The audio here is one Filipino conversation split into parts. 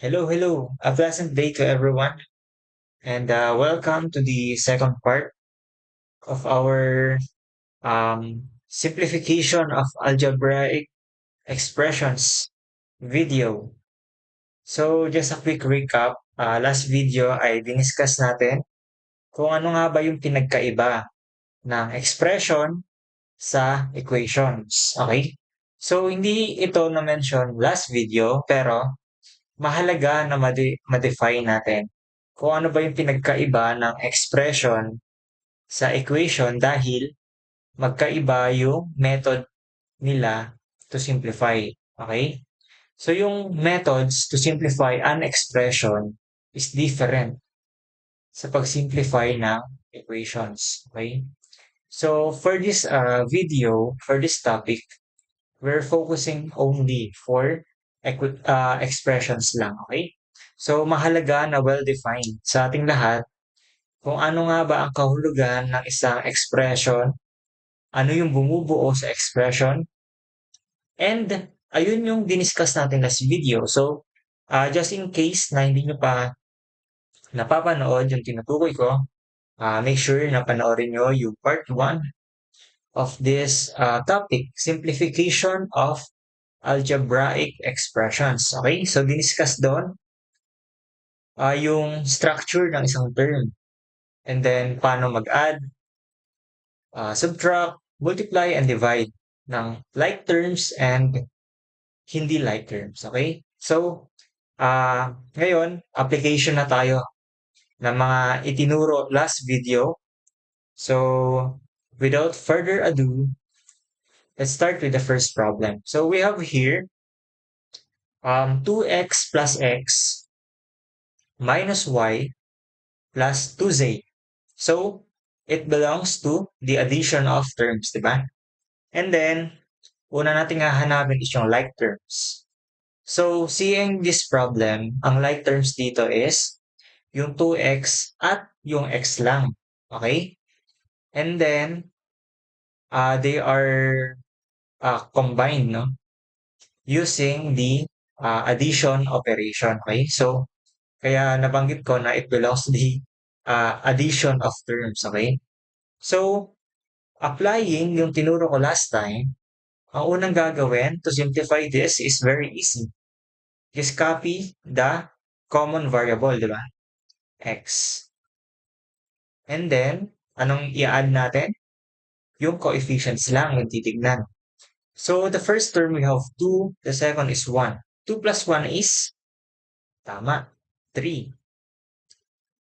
Hello. A pleasant day to everyone, and welcome to the second part of our simplification of algebraic expressions video. So, just a quick recap. Last video ay diniscuss natin kung ano nga ba yung pinagkaiba ng expression sa equations. Okay? So, hindi ito na-mention last video, pero mahalaga na ma-define natin kung ano ba yung pinagkaiba ng expression sa equation dahil magkaiba yung method nila to simplify. Okay? So yung methods to simplify an expression is different sa pag-simplify ng equations. Okay? So for this video, for this topic, we're focusing only for expressions lang. Okay? So mahalaga na well-defined sa ating lahat kung ano nga ba ang kahulugan ng isang expression, ano yung bumubuo sa expression, and ayun yung diniscuss natin last video. So, just in case na hindi nyo pa napapanood yung tinutukoy ko, make sure na panoorin nyo yung part 1 of this topic, simplification of algebraic expressions. Okay? So, diniscuss doon yung structure ng isang term. And then, paano mag-add, subtract, multiply, and divide ng like terms and hindi like terms. Okay? So, ngayon, application na tayo ng mga itinuro last video. So, without further ado, let's start with the first problem. So, we have here 2x plus x minus y plus 2z. So, it belongs to the addition of terms, di ba? And then, una nating hahanapin is yung like terms. So, seeing this problem, ang like terms dito is yung 2x at yung x lang. Okay? And then, they are combined, no? Using the addition operation. Okay? So, kaya nabanggit ko na it belongs to the addition of terms. Okay? So, applying yung tinuro ko last time, ang unang gagawin to simplify this is very easy. Just copy the common variable, di ba? X. And then, anong i-add natin? Yung coefficients lang yung titignan. So, the first term we have 2, the second is 1. 2 plus 1 is, tama, 3.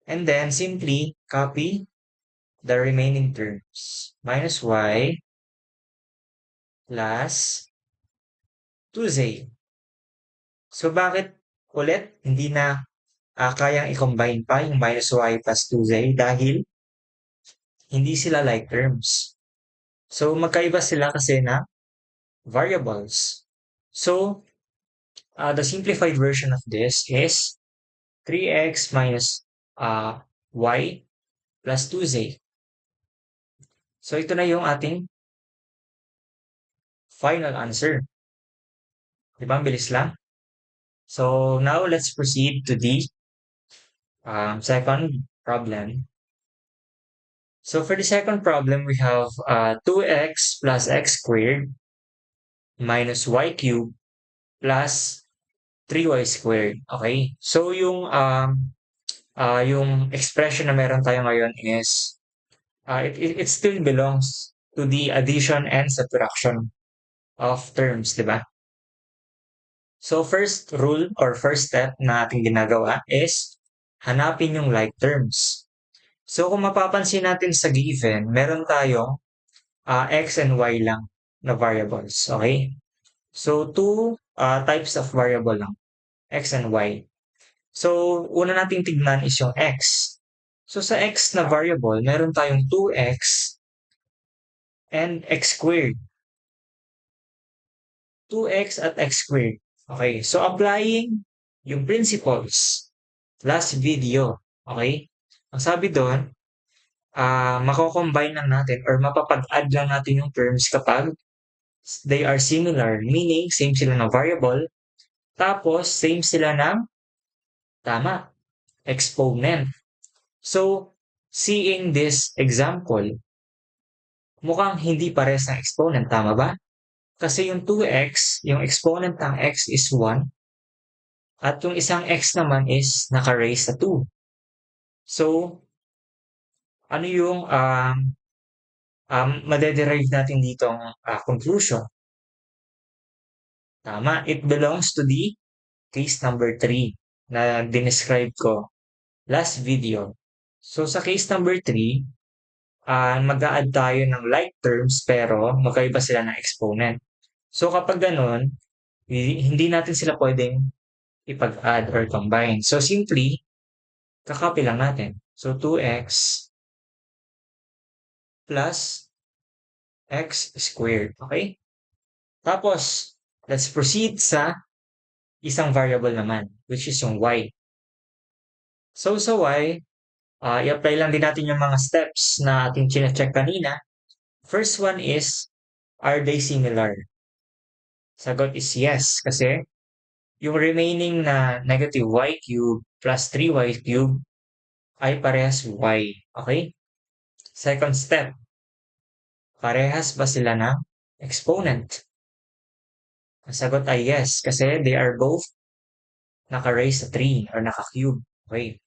And then, simply copy the remaining terms. Minus y plus 2z. So, bakit ulit hindi na kayang i-combine pa yung minus y plus 2z? Dahil hindi sila like terms. So, magkaiba sila kasi na variables. So, the simplified version of this is 3x minus y plus 2z. So, ito na yung ating final answer. Di ba? Ang bilis lang. So, now let's proceed to the second problem. So, for the second problem, we have 2x plus x squared minus y cubed plus 3y squared. Okay? So, yung expression na meron tayo ngayon is it still belongs to the addition and subtraction of terms, di ba? So, first rule or first step na ating ginagawa is hanapin yung like terms. So, kung mapapansin natin sa given, meron tayong x and y lang na variables. Okay? So, two types of variable lang, x and y. So, una nating tignan is yung x. So, sa x na variable, meron tayong 2x and x squared. 2x at x squared. Okay, so applying yung principles last video. Okay? Ang sabi doon, mako-combine lang natin or mapapag-add lang natin yung terms kapag they are similar. Meaning, same sila ng variable. Tapos, same sila ng Tama, exponent. So, seeing this example, mukhang hindi pares ng exponent, tama ba? Kasi yung 2x, yung exponent ng x is 1, at yung isang x naman is naka-raise sa 2. So, ano yung madederive natin dito ang conclusion? Tama, it belongs to the case number 3 na dinescribe ko last video. So, sa case number 3, mag-a-add tayo ng like terms pero magkaiba sila ng exponent. So, kapag ganun, hindi natin sila pwedeng ipag-add or combine. So, simply, kakopy lang natin. So, 2x plus x squared. Okay? Tapos, let's proceed sa isang variable naman, which is yung y. So, sa y, i-apply lang din natin yung mga steps na ating chine-check kanina. First one is, are they similar? Sagot is yes, kasi yung remaining na negative y cube plus 3y cube ay parehas y. Okay? Second step, parehas ba sila ng exponent? Ang sagot ay yes, kasi they are both naka-raise sa 3 or naka-cube. Okay.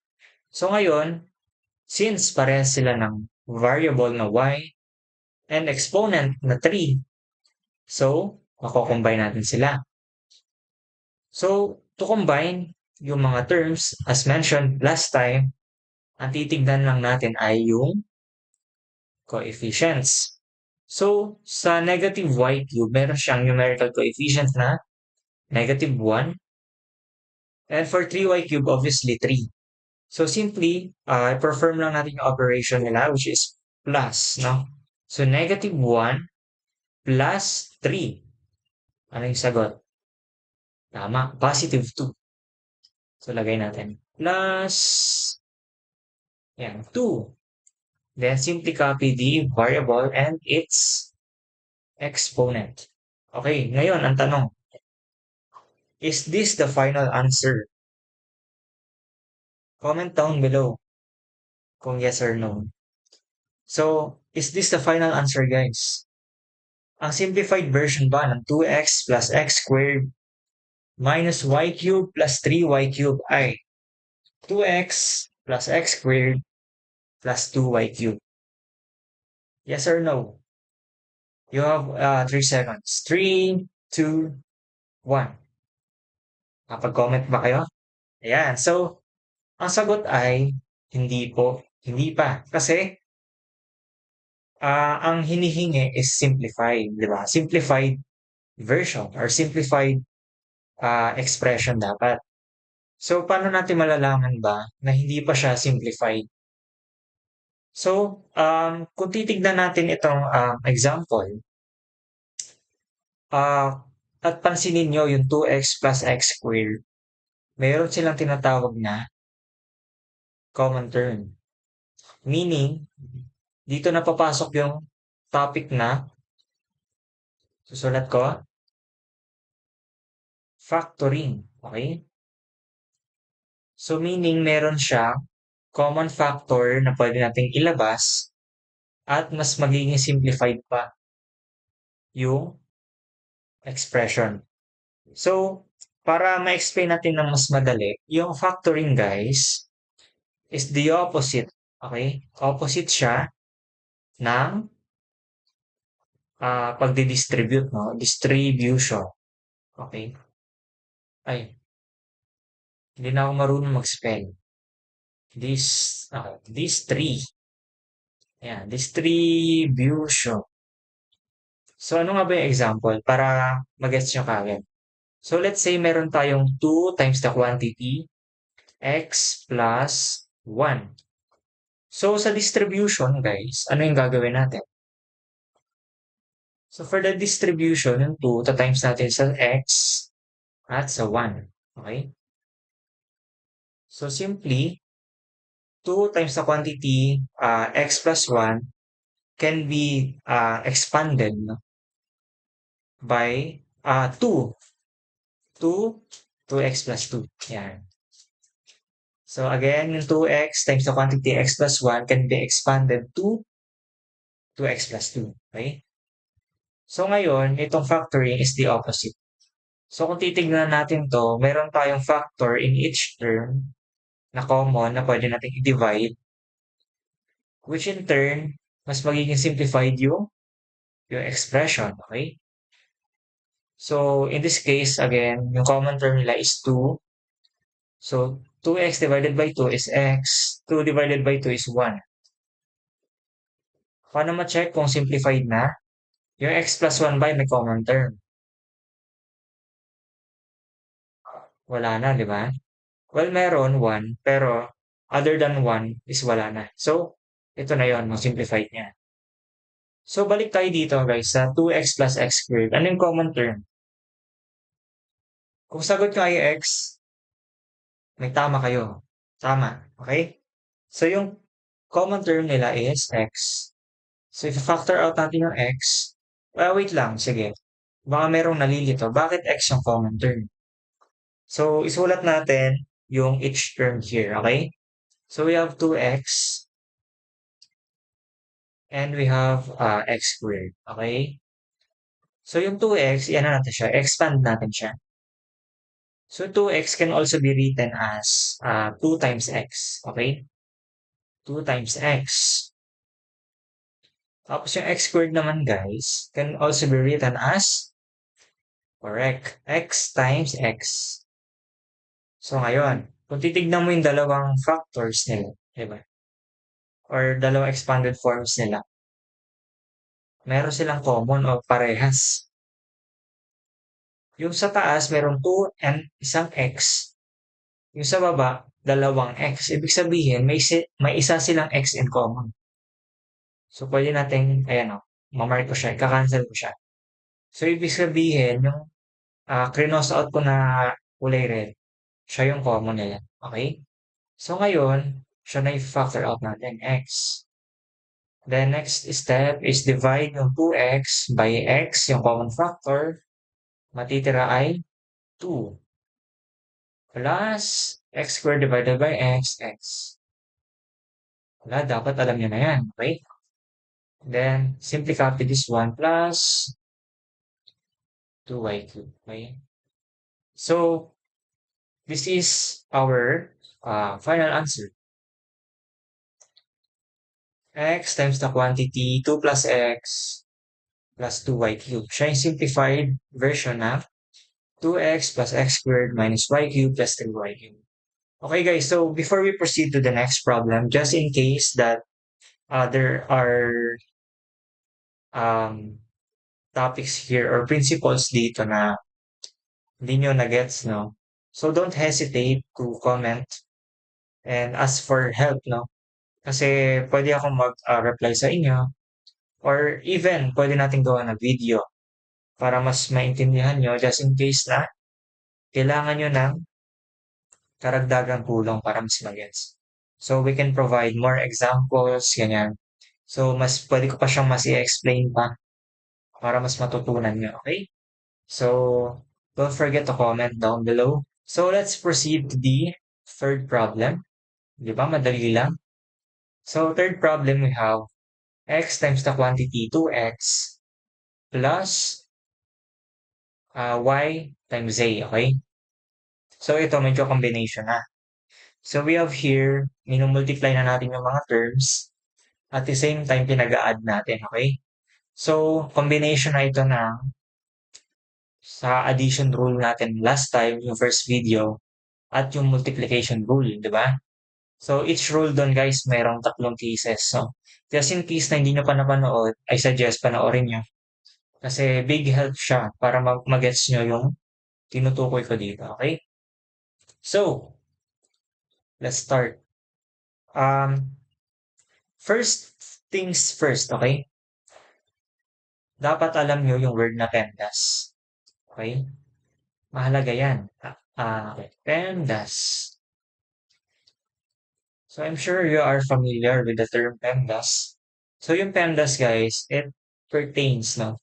So ngayon, since parehas sila ng variable na y and exponent na 3, so mako-combine natin sila. So, to combine yung mga terms, as mentioned last time, ang titignan lang natin ay yung coefficients. So, sa negative y cube, meron siyang numerical coefficient na negative 1. And for 3y cube, obviously 3. So, simply, perform lang natin yung operation nila, which is plus, no? So, negative 1 plus 3. Ano yung sagot? Tama, positive 2. So, lagay natin. Plus, yan, 2. Then, simply copy the variable and its exponent. Okay, ngayon, ang tanong. Is this the final answer? Comment down below kung yes or no. So, is this the final answer, guys? Ang simplified version ba ng 2x plus x squared minus y cubed plus 3y cubed ay 2x plus x squared plus 2y cubed? Yes or no? You have 3 seconds. 3, 2, 1. Kapag-comment ba kayo? Ayan. So, ang sagot ay hindi po. Hindi pa. Kasi ang hinihingi is simplified, di ba? Simplified version or simplified expression dapat. So, paano natin malalaman ba na hindi pa siya simplified? So, kung titignan natin itong example, at pansinin nyo yung 2x plus x squared, mayroon silang tinatawag na common term. Meaning, dito na papasok yung topic na susulat ko, factoring. Okay? So, meaning meron siya common factor na pwede nating ilabas at mas magiging simplified pa yung expression. So, para ma-explain natin ng mas madali, yung factoring, guys, is the opposite. Okay? Opposite siya ng pagdi-distribute, no? Distribution. Okay? Ay, hindi na ako marunong mag-spell. These three. Ayan, distribution. So, ano nga ba yung example para mag-gets nyo kagad? So, let's say meron tayong 2 times the quantity x plus 1. So, sa distribution, guys, ano yung gagawin natin? So, for the distribution, yung 2, times natin sa x at sa 1. Okay? So, simply, 2 times the quantity x plus 1 can be expanded, no, by 2. 2x plus 2. Yan. So again, yung 2x times the quantity x plus 1 can be expanded to 2x plus 2. Okay? So ngayon, itong factoring is the opposite. So kung titignan natin to, meron tayong factor in each term na common na pwede natin i-divide, which in turn, mas magiging simplified yung expression. Okay? So in this case, again, yung common term nila is 2. So 2x divided by 2 is x. 2 divided by 2 is 1. Paano ma-check kung simplified na? Yung x plus 1 by may common term. Wala na, di ba? Well, meron 1, pero other than 1 is wala na. So, ito na yon, simplified niya. So, balik tayo dito guys sa 2x plus x squared. Ano yung common term? Kung sagot nyo ay x, may tama kayo. Tama. Okay? So, yung common term nila is x. So, if factor out natin yung x, well, wait lang, sige. Baka merong nalilito. Bakit x yung common term? So, isulat natin yung each term here, okay? So, we have 2x and we have x squared, okay? So, yung 2x, yan na natin siya. Expand natin siya. So, 2x can also be written as 2 times x, okay? 2 times x. Tapos yung x squared naman, guys, can also be written as, correct, x times x. So, ngayon, kung titignan mo yung dalawang factors nila, diba? Or dalawang expanded forms nila, meron silang common o parehas. Yung sa taas, merong 2 and isang x. Yung sa baba, dalawang x. Ibig sabihin, may isa silang x in common. So, pwede natin, ayan o, mamark ko siya, kakancel ko siya. So, ibig sabihin, yung cross out ko na kulay red, siya yung common nila. Okay? So, ngayon, siya na i-factor out natin, x. The next step is divide yung 2x by x, yung common factor. Matitira ay 2 plus x squared divided by x, x. Wala, dapat alam nyo na yan. Okay? Then, simply copy this one plus 2y cubed. Okay? So, this is our final answer. X times the quantity 2 plus x plus 2y cubed. Siya yung simplified version na 2x plus x squared minus y cubed plus 3y cubed. Okay guys, so before we proceed to the next problem, just in case that there are topics here or principles dito na hindi nyo na-gets, no? So don't hesitate to comment and ask for help, no? Kasi pwede akong mag-reply sa inyo or even pwede natin gawa na video para mas maintindihan nyo just in case na kailangan nyo ng karagdagang tulong para mas mag-gets. So we can provide more examples, ganyan. So mas pwede ko pa siyang mas i-explain pa para mas matutunan nyo, okay? So don't forget to comment down below. So let's proceed to the third problem. Di ba? Madali lang. So third problem we have x times the quantity 2x plus y times a, okay? So ito medyo combination na. So we have here, minumultiply na natin yung mga terms at the same time pinag-a-add natin, okay? So combination na ito na sa addition rule natin last time, yung first video, at yung multiplication rule, di ba? So each rule doon guys, mayroong 3 cases. So just in case na hindi nyo pa napanood, I suggest panoorin nyo. Kasi big help siya para mag-gets nyo yung tinutukoy ko dito, okay? So, let's start. First things first, okay? Dapat alam nyo yung word na PEMDAS. Okay? Mahalaga yan. PEMDAS. So, I'm sure you are familiar with the term PEMDAS. So, yung PEMDAS, guys, it pertains, no?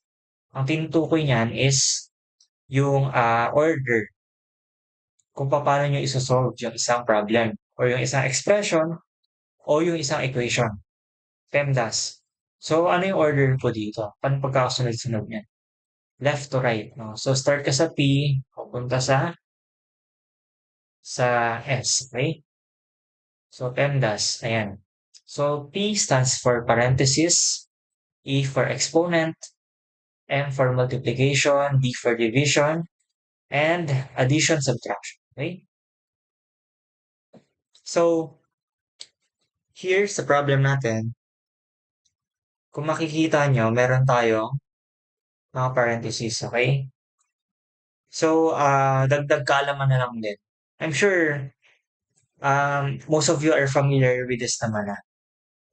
Ang tinutukoy niyan is yung order kung paano nyo isosolve yung isang problem. or yung isang expression o yung isang equation. PEMDAS. So, ano yung order po dito? Paano pagkakasunod-sunod niyan? Left to right, no? So, start ka sa P, pupunta sa S, okay? So, PEMDAS, ayan. So, P stands for parenthesis, E for exponent, M for multiplication, D for division, and addition, subtraction, okay? So, here's the problem natin. Kung makikita nyo, meron tayong mga parentheses, okay? So, dagdag kaalaman na lang din. I'm sure most of you are familiar with this naman na.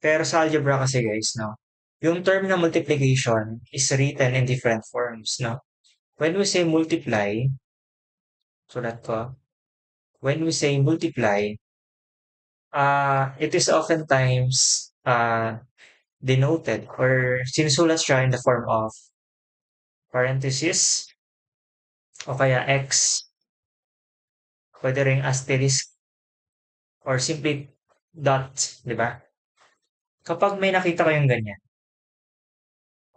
Pero sa algebra kasi guys, no, yung term na multiplication is written in different forms, no? When we say multiply, sulat ko, when we say multiply, it is oftentimes denoted or sinusulat siya in the form of parenthesis o kaya X, pwede ring asterisk or simply dot, di ba? Kapag may nakita kayong ganyan,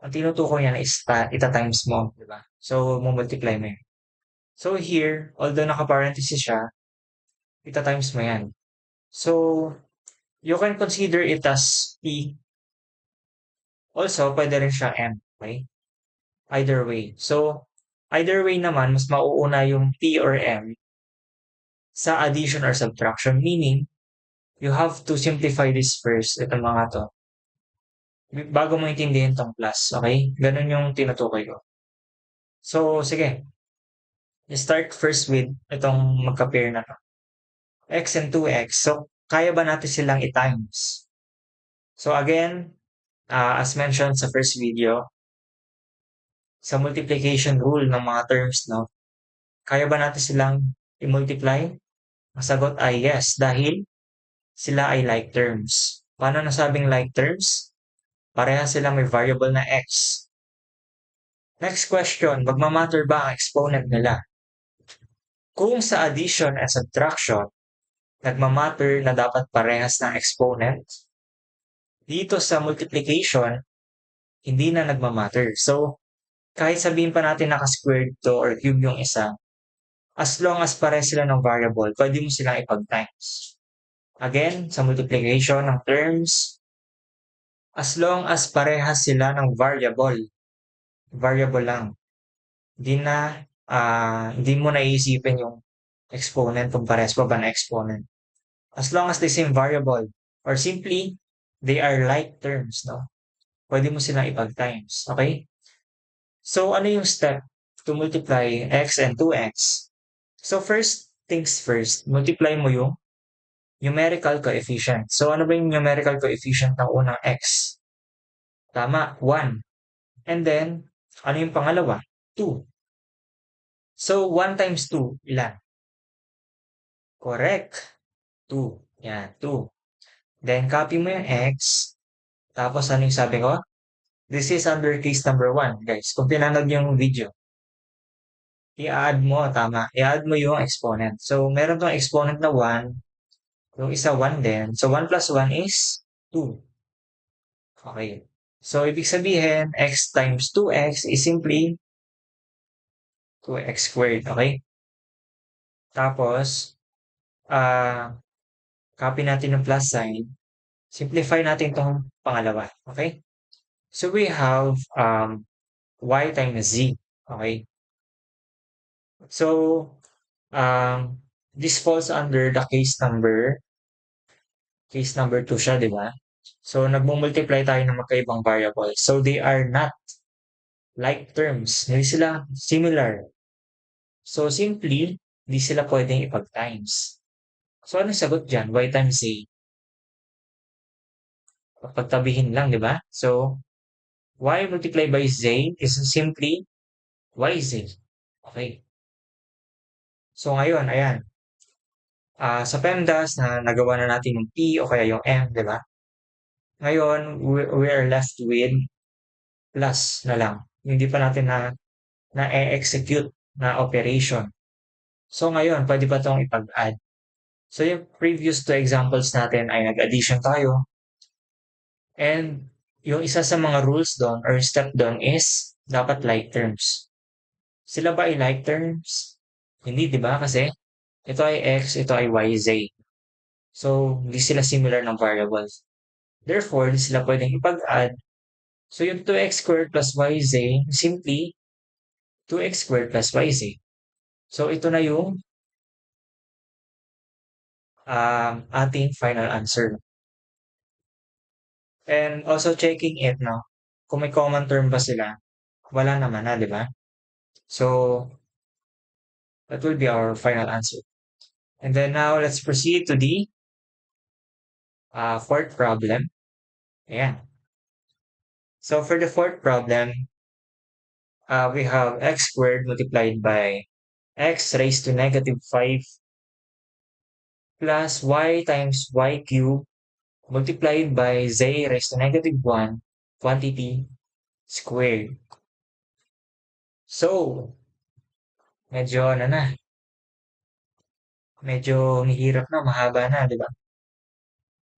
ang tinutukoy niyan is ita-times mo, di ba? So, multiply mo yun. So, here, although naka-parenthesis siya, ita-times mo yan. So, you can consider it as P. Also, pwede rin siya M, okay? Either way. So, either way naman, mas mauuna yung P or M sa addition or subtraction, meaning, you have to simplify this first, itong mga to, bago mo intindihin tong plus, okay? Ganun yung tinutukoy ko. So, sige. Start first with itong magka-pair na to. X and 2x. So, kaya ba natin silang i-times? So, again, as mentioned sa first video, sa multiplication rule ng mga terms, no? Kaya ba natin silang i-multiply? Ang sagot ay yes, dahil sila ay like terms. Paano nasabing like terms? Pareha sila may variable na x. Next question, magmamatter ba ang exponent nila? Kung sa addition and subtraction, nagmamatter na dapat parehas ng exponent, dito sa multiplication, hindi na nagmamatter. So, kahit sabihin pa natin naka-squared to or cube yung isa, as long as pareha sila ng variable, pwede mo silang ipag-times. Again, sa multiplication ng terms, as long as parehas sila ng variable lang. Hindi mo naiisipin yung exponent kung parehas pa ba na exponent. As long as the same variable or simply they are like terms, no? Pwede mo silang ipag-times, okay? So, ano yung step to multiply x and 2x? So, first things first, multiply mo yung numerical coefficient. So, ano ba yung numerical coefficient ng unang x? Tama, 1. And then, ano yung pangalawa? 2. So, 1 times 2, ilan? Correct. 2. Yan, 2. Then, copy mo yung x. Tapos, ano yung sabi ko? This is under case number 1, guys. Kung pinanood yung video, i-add mo, tama. I-add mo yung exponent. So, meron tong exponent na 1. Yung isa 1 din. So, 1 plus 1 is 2. Okay. So, ibig sabihin, x times 2x is simply 2x squared. Okay? Tapos, copy natin yung plus sign. Simplify natin itong pangalawa. Okay? So, we have y times z. Okay? So, this falls under the case number 2 siya, di ba? So, nagmumultiply tayo ng magkaibang variables. So, they are not like terms. Hindi sila similar. So, simply, hindi sila pwedeng ipag-times. So, anong sagot dyan? Y times z. Pagtabihin lang, di ba? So, y multiplied by z is simply yz. Okay. So, ngayon, ayan. Sa PEMDAS na nagawa na natin yung P o kaya yung M, di ba? Ngayon, we are left with plus na lang. Hindi pa natin na-execute na operation. So, ngayon, pwede pa itong ipag-add. So yung previous two examples natin ay nag-addition tayo. And yung isa sa mga rules doon or step doon is dapat like terms. Sila ba ay like terms? Hindi, di ba? Kasi ito ay x, ito ay y, z. So, hindi sila similar ng variables. Therefore, hindi sila pwedeng ipag-add. So, yung 2x squared plus yz, simply 2x squared plus yz. So, ito na yung ating final answer. And also checking it, no? Kung may common term ba sila, wala naman na, di ba? So, that will be our final answer. And then now, let's proceed to the fourth problem. Ayan. So, for the fourth problem, we have x squared multiplied by x raised to negative 5 plus y times y cubed multiplied by z raised to negative 1 quantity squared. So, medyo ano na, medyo mahirap na, mahaba na, di ba?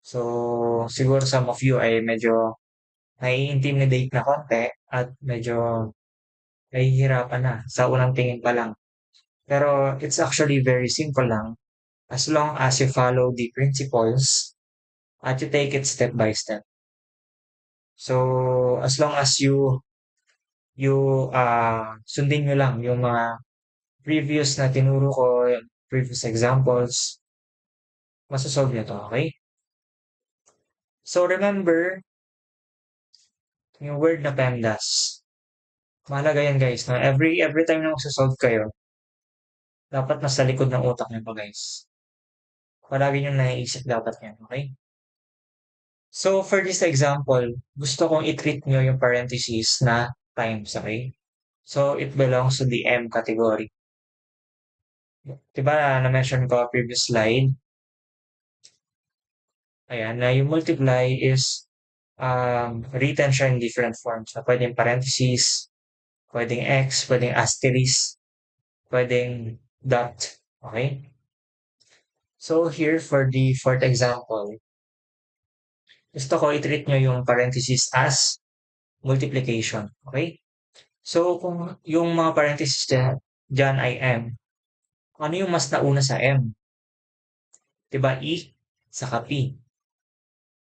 So, siguro some of you ay medyo nai-intimidate na konti at medyo nahihirapan na sa unang tingin pa lang. Pero it's actually very simple lang as long as you follow the principles at you take it step by step. So, as long as you sundin nyo lang yung mga previous na tinuro ko, yung previous examples, masasolve nyo to, okay? So, remember, yung word na PEMDAS. Mahalaga yan, guys. No? Every time na magsasolve kayo, dapat nasa likod ng utak nyo pa, guys. Palagi nyo naiisip dapat yan, okay? So, for this example, gusto kong i-treat nyo yung parentheses na times, okay? So, it belongs to the M category. Diba na-mention ko previous slide? Ayan, na yung multiply is written siya in different forms. Na pwedeng parentheses, pwedeng X, pwedeng asterisk, pwedeng dot. Okay? So here for the fourth example, gusto ko i-treat nyo yung parentheses as multiplication. Okay? So kung yung mga parentheses dyan ay M, ano yung mas nauna sa M? Diba E saka P?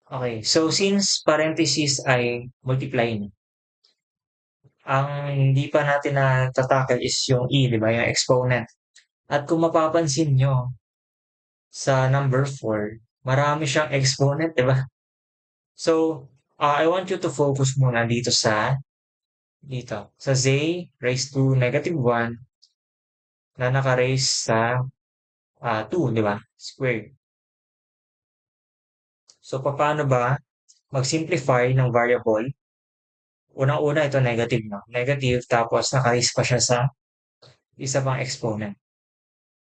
Okay, so since parentheses ay multiply, ang hindi pa natin na-tackle is yung E, di ba? Yung exponent. At kung mapapansin nyo, sa number 4, marami siyang exponent, di ba? So, I want you to focus muna sa z raised to negative 1 na naka-raise sa 2, di ba? Squared. So, paano ba mag-simplify ng variable? Unang-una, ito negative, no? Negative, tapos naka-raise pa siya sa isa pang exponent.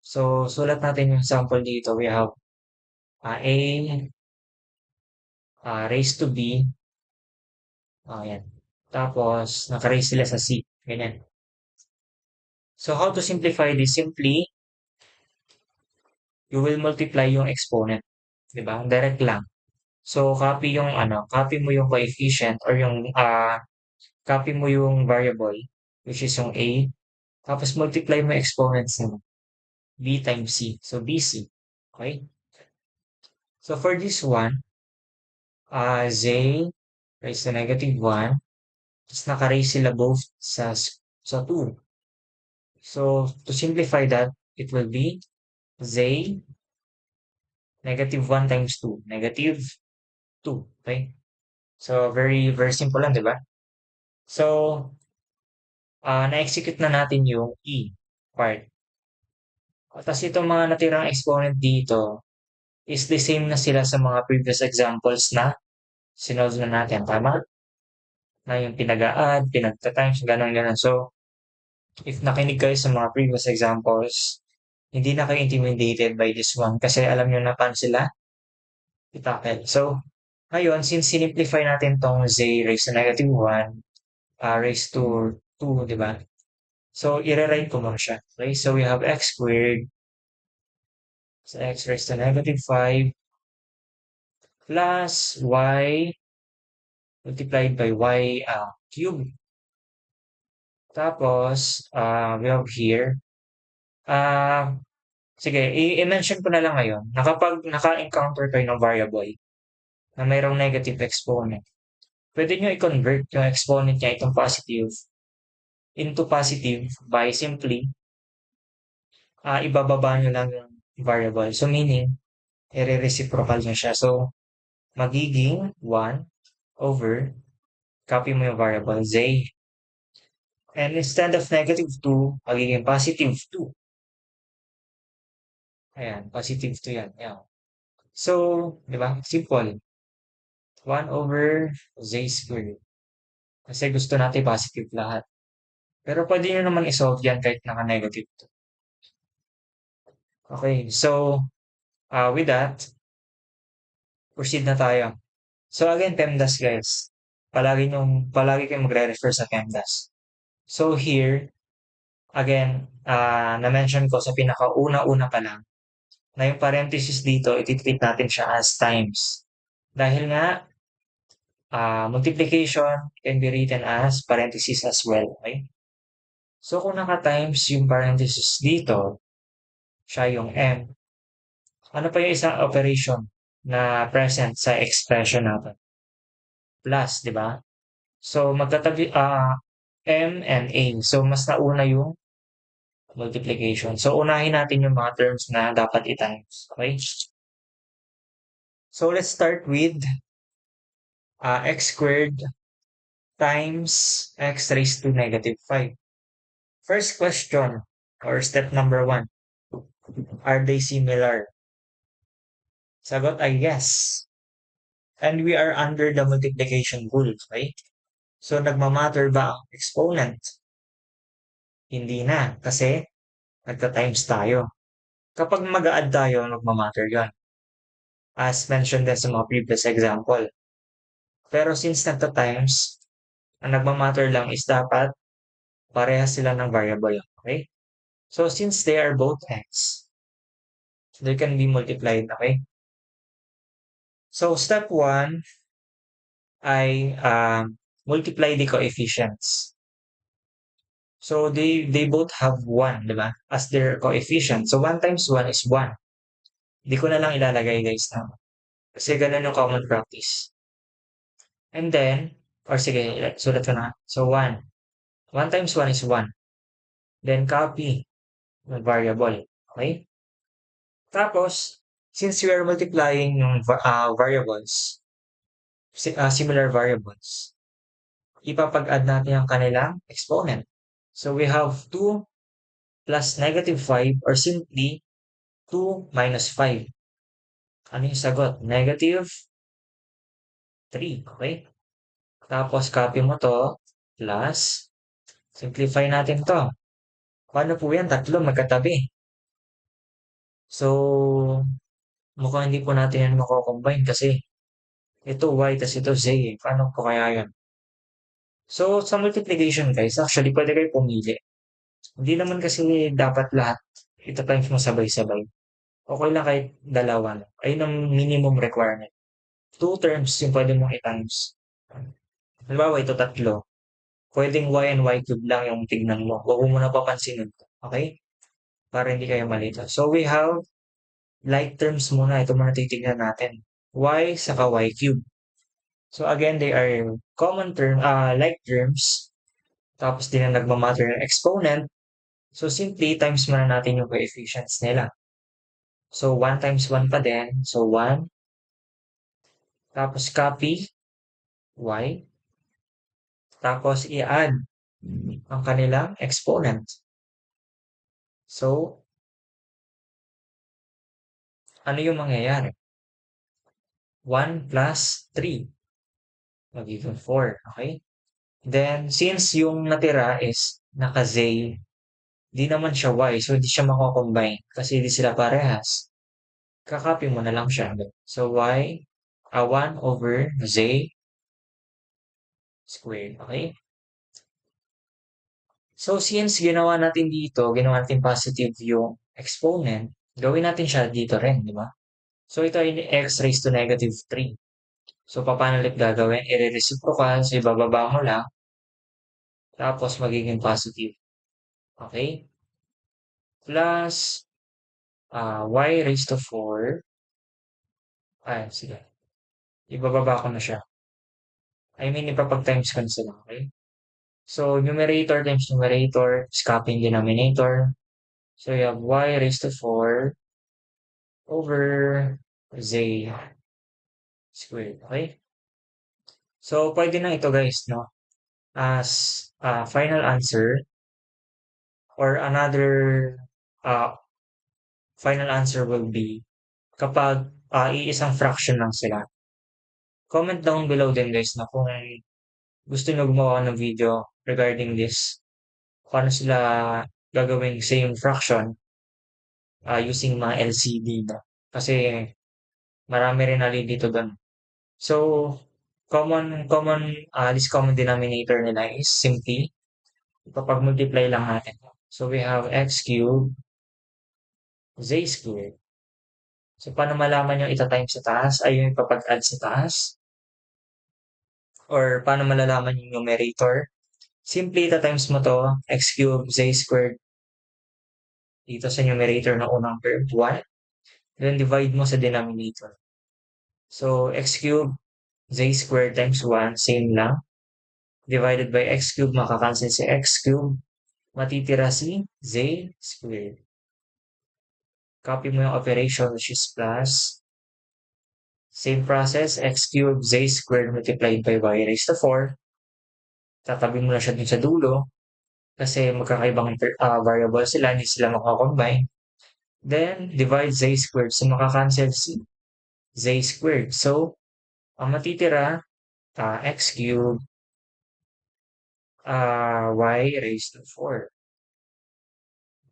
So, sulat natin yung sample dito. We have A raised to B. Yan. Tapos, naka-raise sila sa C. Ganyan. So, how to simplify this? Simply, you will multiply yung exponent. Diba? Direct lang. So, copy mo yung coefficient or copy mo yung variable, which is yung A. Tapos, multiply mo exponents mo. B times C. So, BC. Okay? So, for this one, Z raised to negative 1. Tapos, naka-raise sila both sa 2. So, to simplify that, it will be Z negative 1 times 2. Negative 2. Okay? So, very, very simple lang, di ba? So, na-execute na natin yung E part. Tapos itong mga natirang exponent dito is the same na sila sa mga previous examples na sinolve na natin. Tama? Na yung pinag-a-add, pinagta-times, gano'n. So, if nakinig kayo sa mga previous examples, hindi na kayo intimidated by this one kasi alam nyo na paano sila i-tackle. So, ngayon, since sinimplify natin tong z raised to negative 1, raised to 2, di ba? So, i-rewrite ko muna siya. Okay? So, we have x squared So x raised to negative 5 plus y multiplied by y cube. Tapos, we have here, ah, sige, i-mention ko na lang ngayon na kapag naka-encounter kayo ng variable na mayroong negative exponent, pwede nyo i-convert yung exponent niya itong positive into positive by simply ibababa nyo lang yung variable. So, meaning, i-reciprocal nyo siya. So, magiging 1 over, copy mo yung variable z. And instead of negative 2, magiging positive 2. Ayan, positive 2 yan. Ayan. So, di ba? Simple. 1 over z squared. Kasi gusto natin positive lahat. Pero pwede nyo naman isolve yan kahit naka-negative 2. Okay, so, with that, proceed na tayo. So again, PEMDAS guys. Palagi kayong magre-refer sa PEMDAS. So here, again, na-mention ko sa pinakauna-una pa lang, na yung parenthesis dito, iti-treat natin siya as times. Dahil nga, multiplication can be written as parenthesis as well. Okay? So kung naka-times yung parenthesis dito, siya yung m. Ano pa yung isang operation na present sa expression natin? Plus, di ba? So, magtatabi, M and A. So, mas nauna yung multiplication. So, unahin natin yung mga terms na dapat i-times. Okay? So, let's start with x squared times x raised to negative 5. First question, or step number 1. Are they similar? Sagot ay yes. And we are under the multiplication rule. Okay? So, nagmamatter ba ang exponent? Hindi na, kasi nagta-times tayo. Kapag mag-a-add tayo, magmamatter yun. As mentioned din sa mga previous example. Pero since nagta-times, ang nagmamatter lang is dapat parehas sila ng variable. Okay? So since they are both x, they can be multiplied. Okay? So step 1 ay multiply the coefficients. So they both have 1, di ba? As their coefficient. So 1 times 1 is 1. Hindi ko na lang ilalagay guys na. Kasi ganun yung common practice. And then, or sige, sulat ko na. So 1. 1 times 1 is 1. Then copy the variable. Okay? Tapos, since we are multiplying yung variables, similar variables, ipapag-add natin ang kanilang exponent. So we have 2 plus negative 5 or simply 2 minus 5. Ano yung sagot? Negative 3. Okay? Tapos copy mo to plus, simplify natin to. Paano po yan? Tatlo magkatabi. So, mukhang hindi po natin yan mako-combine kasi ito y, tas ito z eh. Paano po kaya yun? So, sa multiplication guys, actually pwede kayo pumili. Hindi naman kasi dapat lahat ito times mo sabay-sabay. Okay lang kahit dalawa lang. Ayun ang minimum requirement. 2 terms yung pwede mong i-times. Halimbawa, ito tatlo. Pwedeng y and y cube lang yung tignan mo. Huwag mo na papansinin. Okay? Para hindi kayo malito. So, we have like terms muna. Ito muna titignan natin. Y saka y cube. So again, they are common term, like terms. Tapos din na nagmamatter ng exponent. So simply, times muna natin yung coefficients nila. So 1 times 1 pa din. So 1. Tapos copy y. Tapos i-add ang kanilang exponent. So, ano yung mangyayari? 1 plus 3. Magiging 4. Okay? Then, since yung natira is naka-z, di naman siya y, so hindi siya mako-combine kasi di sila parehas. Kakopy mo na lang siya. So, 1 over z squared. Okay? So, since ginawa natin dito, ginawa natin positive yung exponent, Gawin natin siya dito rin, di ba? So, ito ay x raised to negative 3. So, paano ulit gagawin? I-reciprocal, so ibababa mo lang, tapos magiging positive. Okay? Plus, y raised to 4. Ay, sige. Ibababa ko na siya. I mean, ipapag-times ko na sila, okay? So, numerator times numerator is copying denominator. So, you have y raised to 4 over z squared, okay? So, pwede na ito guys, no? As final answer or another uh, final answer will be kapag iisang fraction lang sila. Comment down below din guys na kung gusto nyo gumawa ng video regarding this. Paano sila gagawing same fraction using mga LCD na. Kasi marami rin alin dito doon. So, least common denominator nila is simply ipapag-multiply lang natin. So, we have x cubed z squared. So, paano malaman yung ita-times sa taas ay yung ipapag-add sa taas? Or paano malalaman yung numerator? Simply ita-times mo to, x cubed z squared dito sa numerator ng unang term, 1. Then divide mo sa denominator. So, x cubed z squared times 1, same lang. Divided by x cubed, makakancel si x cubed. Matitira si z squared. Copy mo yung operation which is plus. Same process, x cubed z squared multiplied by y raised to 4. Tatabi mo na siya dun sa dulo kasi magkakaibang variable sila, hindi sila makakombine. Then, divide z squared. So, makakancel si z squared. So, ang matitira, x cubed y raised to 4.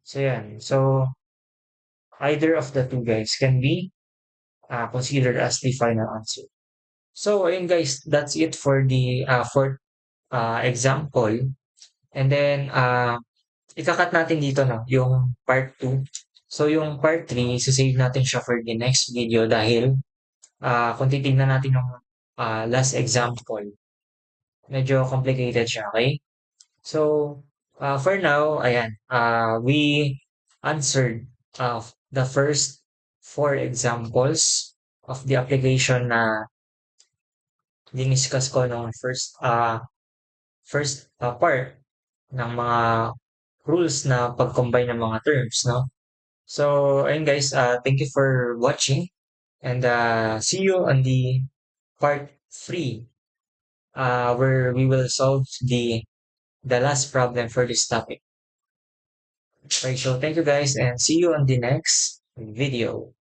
So, yan. So, either of the two guys can be considered as the final answer. So, ayun guys, that's it for the fourth example. And then, ikakat natin dito na yung part 2. So, yung part 3, sasave natin siya for the next video dahil kung titignan natin yung last example, medyo complicated siya, okay? So, for now, ayan, we answered the first 4 examples of the application na diniscuss ko nung first part ng mga rules na pag-combine ng mga terms, no? So, ayun guys, thank you for watching and see you on the part 3 where we will solve the last problem for this topic. Okay, so thank you guys and see you on the next video.